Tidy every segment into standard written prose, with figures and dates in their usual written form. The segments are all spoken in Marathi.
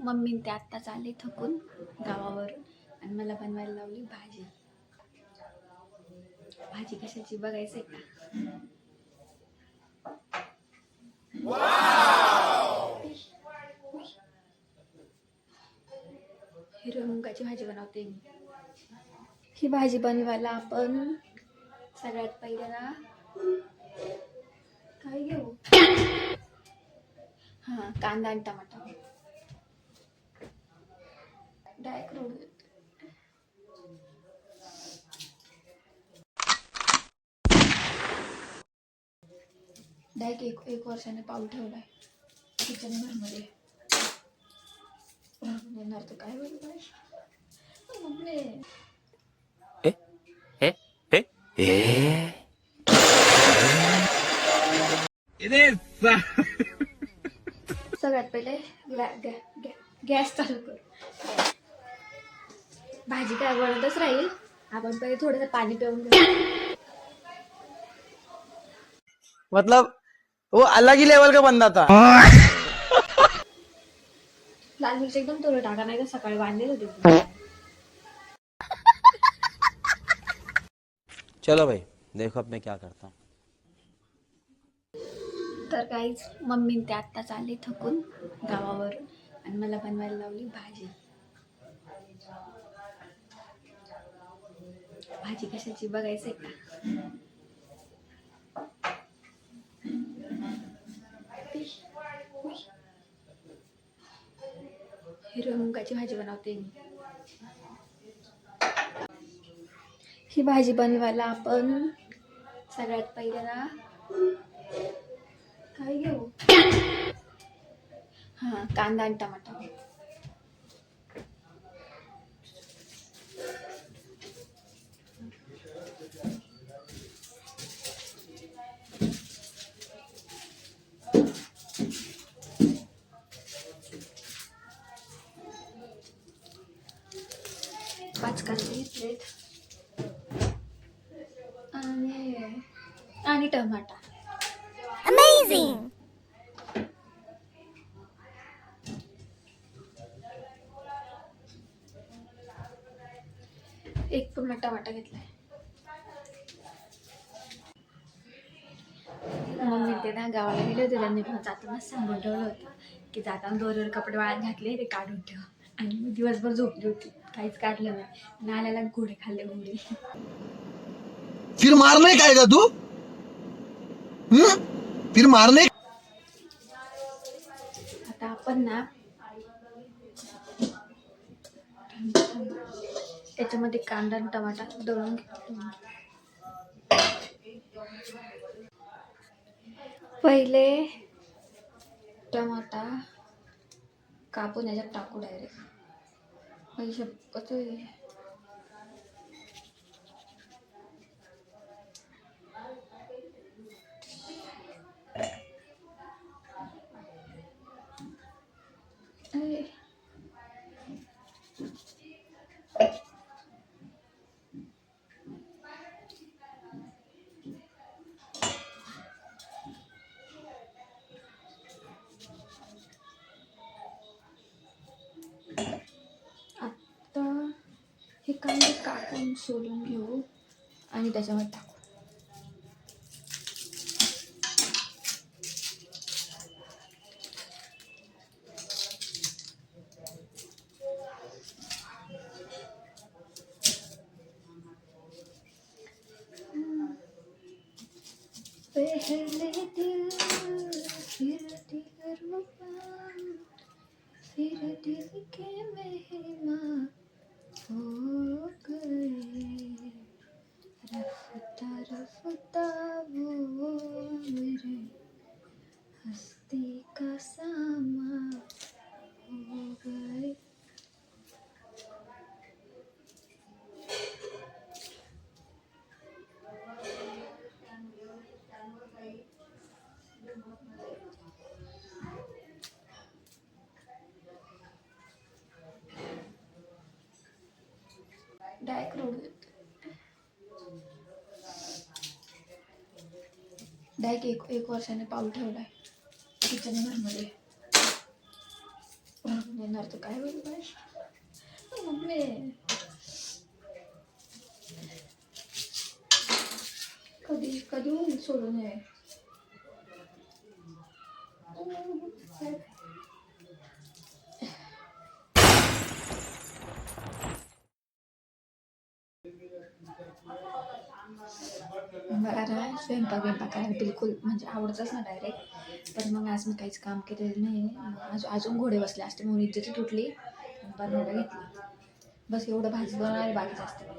मम्मी ते आत्ताच आले थकून गावावरून आणि मला बनवायला लावली भाजी. भाजी कशाची बघायचंय का? हिरव्या मुगाची भाजी बनवते मी. ही भाजी बनवायला आपण सगळ्यात पहिले ना काय घेऊ? हा, कांदा आणि टमाटा डायरेक्ट रोड. डायरेक्ट एक वर्षाने पाऊल ठेवलाय किचन घरमध्ये. येणार तर काय बरोबर मम्मी. सगळ्यात पहिले गॅस चालू कर. भाजी काय बनतच राहील. आपण पहिले थोडंसं पाणी पिऊन घेऊ. मतलब वो अलग ही लेवल का बंदा था. लाल मिरची एकदम थोडं टाका, नाही तर सकाळी बांधलेली होती. चलो भाई देखो अब मैं क्या करता हूँ. तर काहीच मम्मी ते आत्ताच आले थकून गावावरून आणि मला बनवायला लावली भाजी. भाजी कशाची बघायचंय का? हिरव्या मुगाची भाजी बनवते मी. ही भाजी बनवायला आपण सगळ्यात पहिले ना काय घेऊ? हा, कांदा आणि टमाटा पाच कांदे घेतलेत आणि टमाटा. Amazing! एक पूर्ण टमाटा घेतलाय. मम्मी ते ना गावाला गेले होते, त्यांनी पण जातानाच सांगून ठेवलं होतं की जाताना दोरीवर कपडे वाळत घातले ते काढून ठेव. आणि मी दिवसभर झोपली होती, काहीच काढलं नाही. नाल्याला घोडे खाल्ले घोडे. फिर मारने का आएगा तू. फिर मारने. आता आपण ना त्याच्यामध्ये कांदा आणि टमाटा दळून घेतो. पहिले टमाटा कापून याच्यात टाकू डायरेक्ट. पैसे आता हे कांदे कापून सोलून घेऊ आणि त्याच्यावर टाकू. पहले दिल फिर दिलरुबा फिर दिल के मेहमान हो गए. रफ्ता रफ्ता वो मेरे हस्ती का सामा हो गए. Direct road. डायरेक्ट एक वर्षाने पाऊल ठेवलाय किचन घरमध्ये. येणार तर काय होईल बाय. मम्मी कधी कधी होईल सोडून ये. मला ना स्वयंपाक करायला बिलकुल म्हणजे आवडतच ना डायरेक्ट. पण मग आज मी काहीच काम केलेलं नाही. अजून घोडे बसले असते म्हणून इज्जत तुटली बनवायला घेतली. बस एवढं भाजी बनवायला बाकीच असते.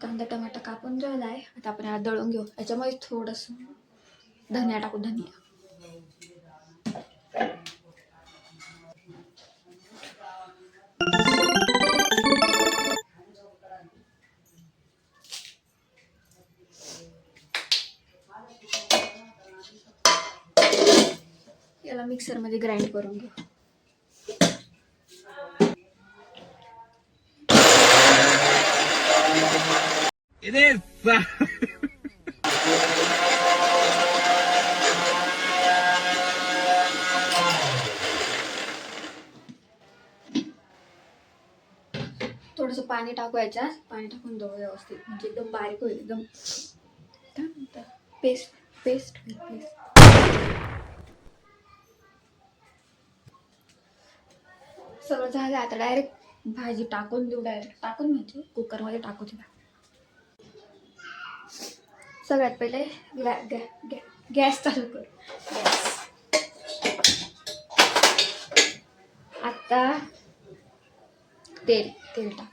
कांदा टमाटा कापून झालाय. आता आपण यात दळून घेऊ. याच्यामध्ये थोडस धनिया टाकू. धनिया याला मिक्सर मध्ये ग्राइंड करून घेऊ. थोडंसं पाणी टाकू याच्यात. पाणी टाकून दळू व्यवस्थित म्हणजे एकदम बारीक होईल. एकदम काय म्हणतात पेस्ट पेस्ट होईल पेस्ट. सगळं झालं. आता डायरेक्ट भाजी टाकून देऊ. डायरेक्ट टाकून म्हणजे कुकरमध्ये टाकू तिला. सगळ्यात पहिले गॅस चालू कर. आता तेल टाक.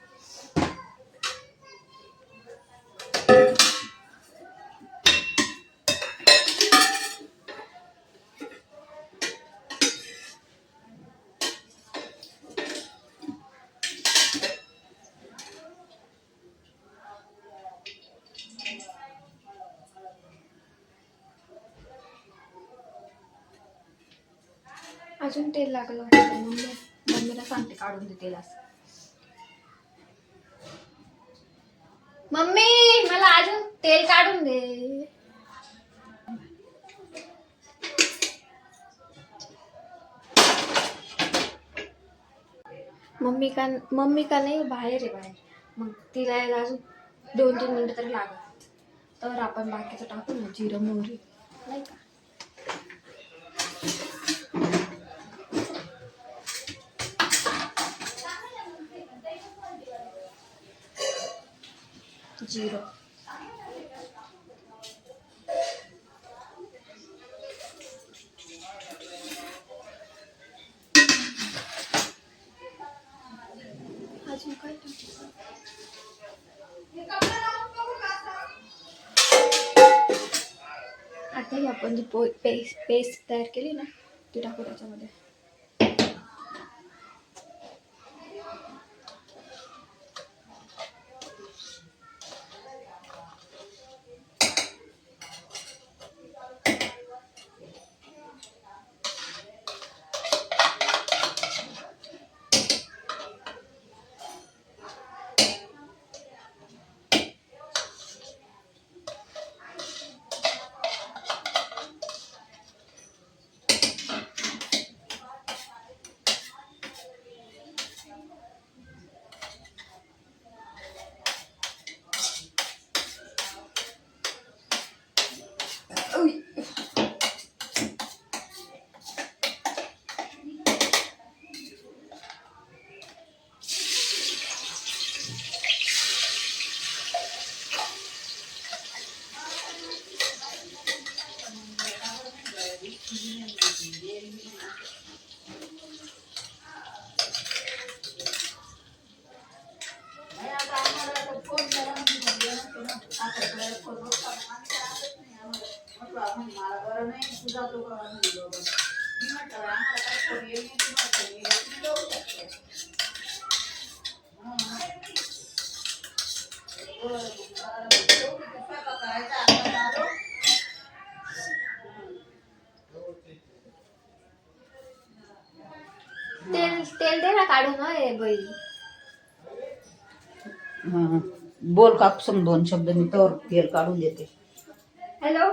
अजून तेल लागलं वाटतं. मम्मीला सांगते काढून दे तेल असं. मम्मी मला अजून तेल काढून दे. मम्मी का नाही बाहेर आहे बाहेर. मग तिला यायला अजून 2-3 मिनिटं तरी लागत. तर आपण बाकीचं टाकू ना जिरं मोहरी नाही का. जिरं अजून काय टाकायचं. आता ही आपण जी पेस्ट तयार केली ना ती टाकू त्याच्यामध्ये. तेल दे ना काढून. बाई बोल का सम 2 शब्द मी तर तेल काढून देते. हॅलो.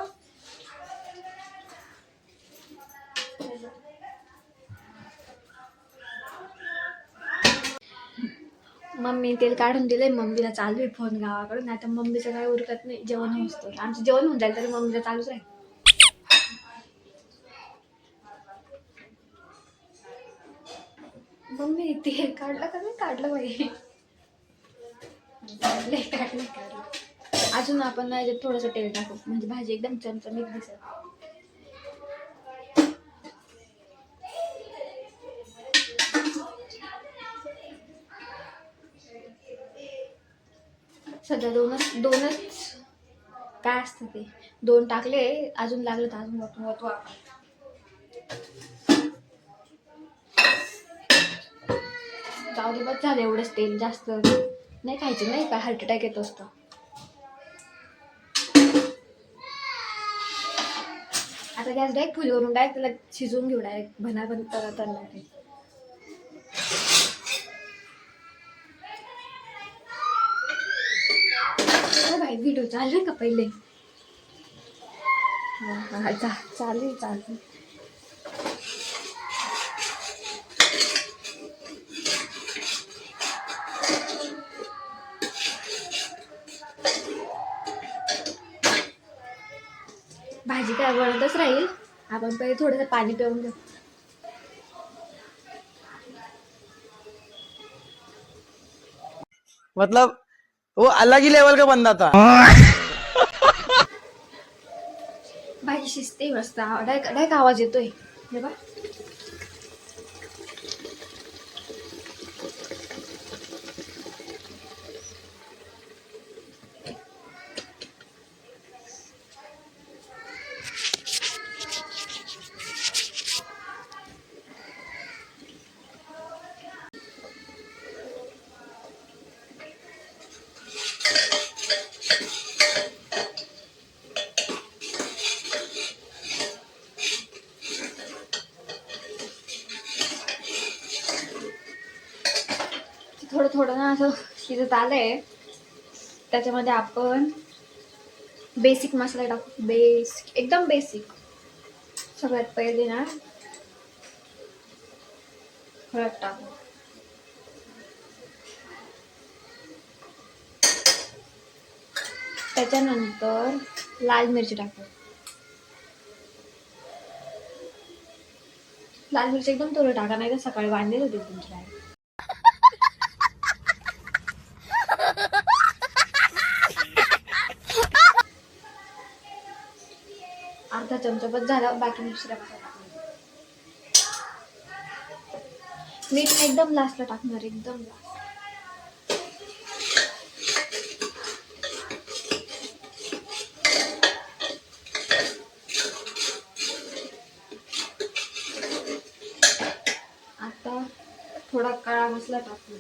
मम्मी तेल काढून दिले. मम्मीला चालू आहे फोन गावाकडून. आता मम्मीचं काय उरकत नाही, जेवण होतो. आमचं जेवण होऊन जाईल तरी मम्मीचं चालूच आहे. मम्मी तेल काढलं का नाही काढलं बाई. काढलं. अजून आपण याच्यात थोडंसं तेल टाकू म्हणजे भाजी एकदम चमचमीत दिसेल. सध्या दोनच काय असतं ते 2 टाकले. अजून लागलं तर अजून वतू आपण. जाऊ दे बस झालं एवढंच तेल. जास्त नाही खायचं नाही का, हार्ट अटॅक येत असतं. आता गॅस डायरेक्ट फुलवरून डायरेक्ट त्याला शिजवून घेऊ. डायरेक्ट भनाभन तळणार. भाई व्हिडिओ चालू आहे का पहिले. हा चालू. भाजी काय बनतच राहील. आपण पहिले थोडंसं पाणी पिऊन घेऊ. मतलब वो अलग ही लेवल का बंदा था. भाजी शिजते मस्त. डायरेक्ट आवाज येतोय हे बा. थोडं ना असं शिजत आलंय. त्याच्यामध्ये आपण बेसिक मसाला टाकू. एकदम बेसिक. सगळ्यात पहिले ना हळद टाकू. त्याच्यानंतर लाल मिरची टाकू. लाल मिरची एकदम थोडं टाका, नाही तर सकाळी बांधलेली होती तुमची डाळ. अर्धा चमचा बस झाला. बाकी दुसऱ्या मसाला टाकणार. मीठ एकदम लास्टला टाकणार. एकदम लास्ट. आता थोडा काळा मसाला टाकू.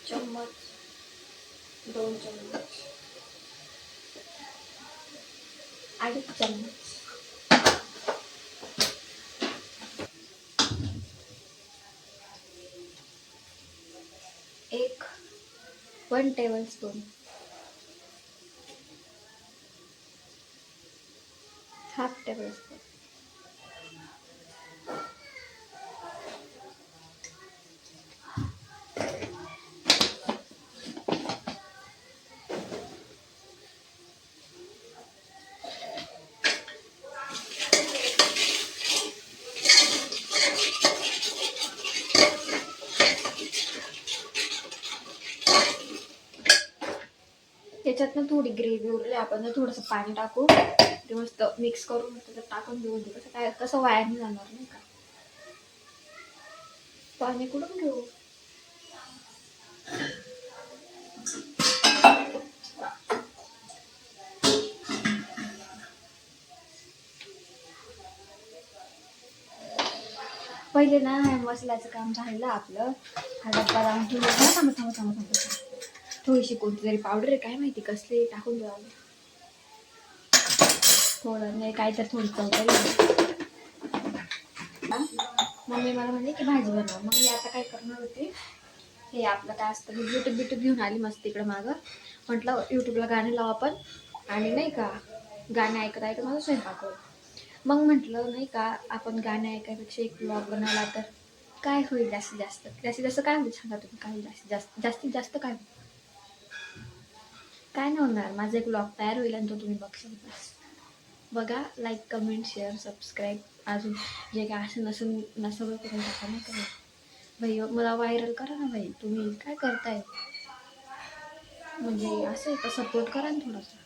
चम्मच 2 चम्मच 2.5 चम्मच. एक 1 टेबलस्पून. Half tablespoon. त्याच्यात ना थोडी ग्रेव्ही उरली. आपण थोडंसं पाणी टाकू. ते मस्त मिक्स करून त्याच्यात टाकून देऊ. कसं वाया नाही जाणार नाही का. पाणी कुठून घेऊ. पहिले ना मसाल्याचं काम झालं आपलं. हा डब्बा लावून ठेवला. थांब. थोडीशी कोणती तरी पावडर आहे काय माहिती कसली टाकून द्यावं. थोडं नाही काय तर थोडी चौकरी. मम्मी मला म्हणली की भाजी बनवा. मग मी आता काय करणार होते, हे आपलं काय असतं मी यूट्यूब घेऊन आली मस्त इकडं मागं. म्हटलं यूट्यूबला गाणे लावा आपण आणि नाही का गाणे ऐकत ऐकत माझा स्वयंपाक होईल. मग म्हटलं नाही का आपण गाणे ऐकायपेक्षा एक ब्लॉग बनवला तर काय होईल जास्तीत जास्त काय होईल सांगा तुम्ही. काय होईल जास्तीत जास्त काय होईल? काय नाही होणार. माझा एक ब्लॉग तयार होईल आणि तो तुम्ही बघशाल. बस बघा, लाईक कमेंट शेअर सबस्क्राईब अजून जे काय असं नसून सगळं करून टाका नाही का भाई. मला व्हायरल करा ना भाई. तुम्ही काय करताय म्हणजे असं आहे का, सपोर्ट करा ना थोडासा.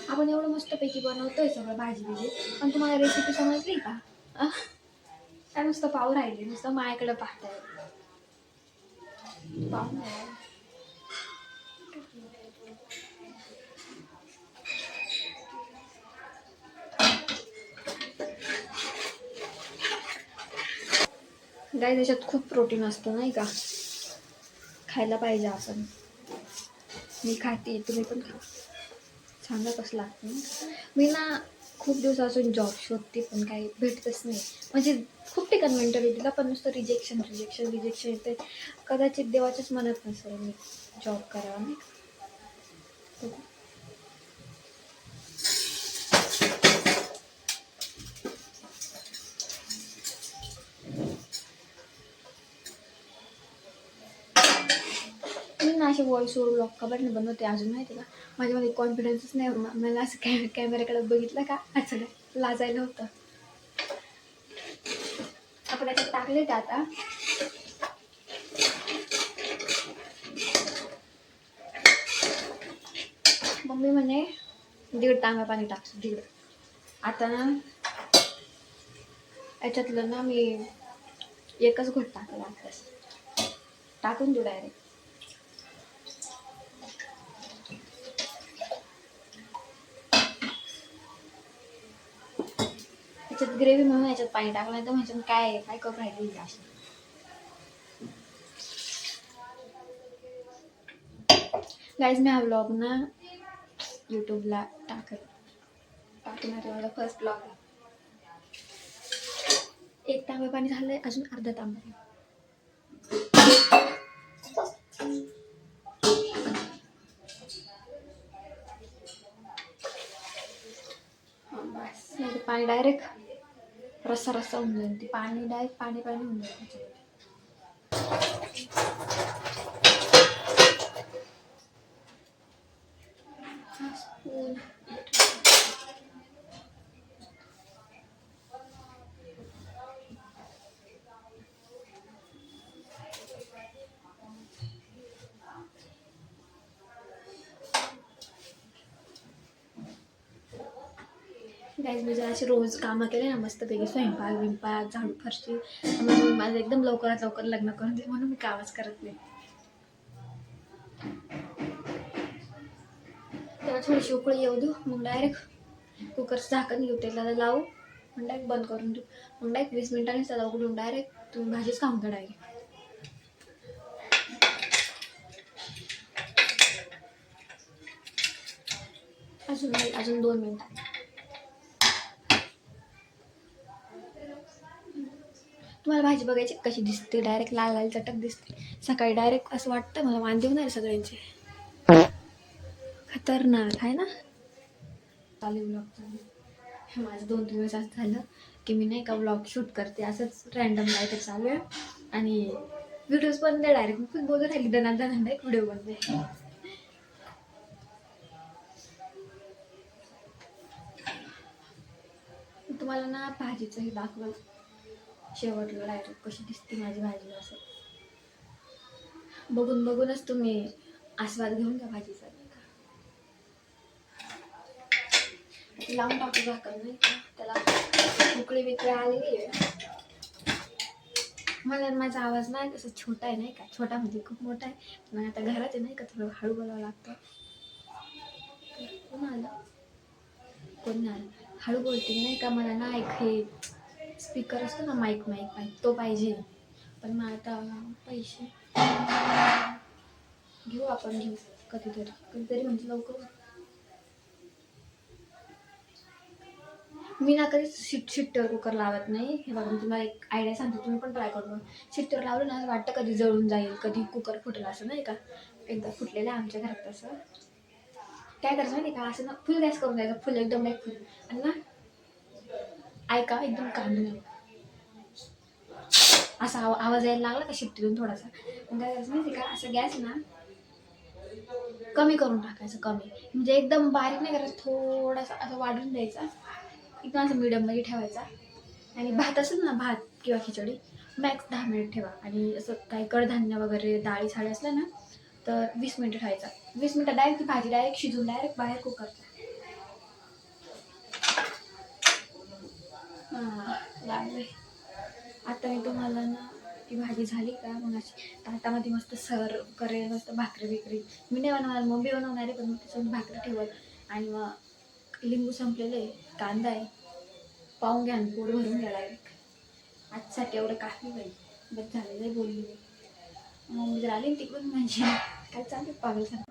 आपण एवढं मस्तपैकी बनवतोय सगळं भाजी बिजी, पण तुम्हाला रेसिपी समजली का? काय नुसतं पाव राहिले, नुसतं माझ्याकडे पाहताय. पाहू नाही. गाय त्याच्यात खूप प्रोटीन असतं नाही का, खायला पाहिजे आपण. मी खाते, तुम्ही पण खा. सांगा कसं लागतं ना. मी ना खूप दिवसापासून जॉब शोधते पण काही भेटतच नाही. म्हणजे खूप ठिकाण मेंटॅलिटीला पण नुसतं रिजेक्शन येते. कदाचित देवाच्याच मनात नसेल मी जॉब करावा नाही का. मी ना असे व्हॉइस ओव्हर ब्लॉग का बरं बनवते अजून माहिती का. माझ्यामध्ये कॉन्फिडन्सच नाही. मला असं कॅमेऱ्याकडे बघितलं का असं लाजायला होतं. आपण याच्यात टाकले ते आता. मम्मी म्हणे 1.5 तांब्या पाणी टाकतो 1.5. आता ना याच्यातलं ना मी एकच घोट टाकला आताच. टाकून देऊ डायरेक्ट. याच्यात ग्रेव्ही म्हणून याच्यात पाणी टाकलं तर म्हणजे काय करू राहिली अशी. गाईज मी हा ब्लॉग ना यूट्यूबला टाकणार आहे. माझा फर्स्ट ब्लॉग आहे. 1 तांबे पाणी झालंय, अजून अर्धा तांबे. बस नाही पाणी डायरेक्ट रस्सा होऊन जाईल. ते पाणी डायरेक्ट पाणी होऊन जाईल. गाईज मी जर असे रोज कामं केले ना मस्तपैकी स्वयंपाक झाडू फरशी, म्हणून माझं एकदम लवकरात लवकर लग्न करून दे म्हणून मी कामच करत नाही. त्याला थोडीशी उकळी येऊ देऊ, मग डायरेक्ट कुकरचं झाकण घेऊ, तेलाला लावू, मग डायरेक्ट बंद करून देऊ. मग डायरेक्ट 20 मिनिटांनी त्याला उघडून डायरेक्ट तुम्ही भाजीच खाऊन घ्या डायरेक्ट. अजून 2 मिनिटांनी. तुम्हाला भाजी बघायची कशी दिसते, डायरेक्ट लाल लाल चटक दिसते. सकाळी डायरेक्ट असं वाटतं मला वांदे होणार सगळ्यांचे. खतरनाक आहे ना. चालू ब्लॉग चालू. माझं 2-3 दिवस असं झालं की मी नाही का ब्लॉग शूट करते असंच रँडम काय चालू आहे आणि व्हिडिओज बंद आहे. डायरेक्ट मी खूप बोलत राहिली दणादण एक व्हिडिओ बंद आहे. तुम्हाला ना भाजीचं हे दाखवलं शेवटला डायरेक्ट कशी दिसते माझी भाजी. असं बघूनच तुम्ही आस्वाद घेऊन घ्या भाजीचा. लावून टाकू झाकण नाही का, त्याला उकळी आलेली आहे. मला माझा आवाज नाही कसं छोटा आहे नाही का, छोटा म्हणजे खूप मोठा आहे. पण आता घरात आहे नाही का, थोडं हळू बोलावं लागतं. कोण आलं? हळू बोलते नाही का, मला ना एक हे स्पीकर असतो ना, माईक तो पाहिजे. पण मग आता पैसे घेऊ आपण, घेऊ कधीतरी म्हणजे लवकर. मी ना कधी शिट्टीवर कुकर लावत नाही. हे बघा मी तुम्हाला एक आयडिया सांगते, तुम्ही पण ट्राय करून. शिट्टीवर लावलं ना वाटतं कधी जळून जाईल, कधी कुकर फुटेल असं नाही का. एकदा फुटलेलं आहे आमच्या घरात तसं. काय करायचं माहिती का, असं ना फुल गॅस करून द्यायचं, फुल एकदम फुल. आणि ना ऐका एकदम कांदून असा आवाज यायला लागला का शिट्टीतून थोडासा, मग काय करायचं माहिती का, असं गॅस ना कमी करून टाकायचं, कमी म्हणजे एकदम बारीक नाही करायचं, थोडासा असं वाढून द्यायचा, एकदम असं मीडियममध्ये ठेवायचा. आणि भात असेल ना, भात किंवा खिचडी मॅक्स 10 मिनिट ठेवा. आणि असं काही कडधान्य वगैरे डाळी साळी असलं ना तर 20 मिनिटं ठेवायचा. 20 मिनिटं डायरेक्ट ती भाजी डायरेक्ट शिजून डायरेक्ट बाहेर कुकरचा. हां लागले. आता मी तुम्हाला ना ती भाजी झाली का मग अशी ताटामध्ये मस्त सर्व करेल, मस्त भाकरी बिकरी. मी नाही बनवणार, मम्मी बनवणार आहे, पण मग त्याच्यामध्ये भाकरी ठेवत. आणि मग लिंबू संपलेलं आहे, कांदा आहे, पाहून घ्या आणि पोट भरून घ्या डायरेक्ट. आजसाठी एवढं काही नाही, बस झालेलं आहे बोलली. मम्मी जर आली तिकडून म्हणजे काय चालेल पागल सांग.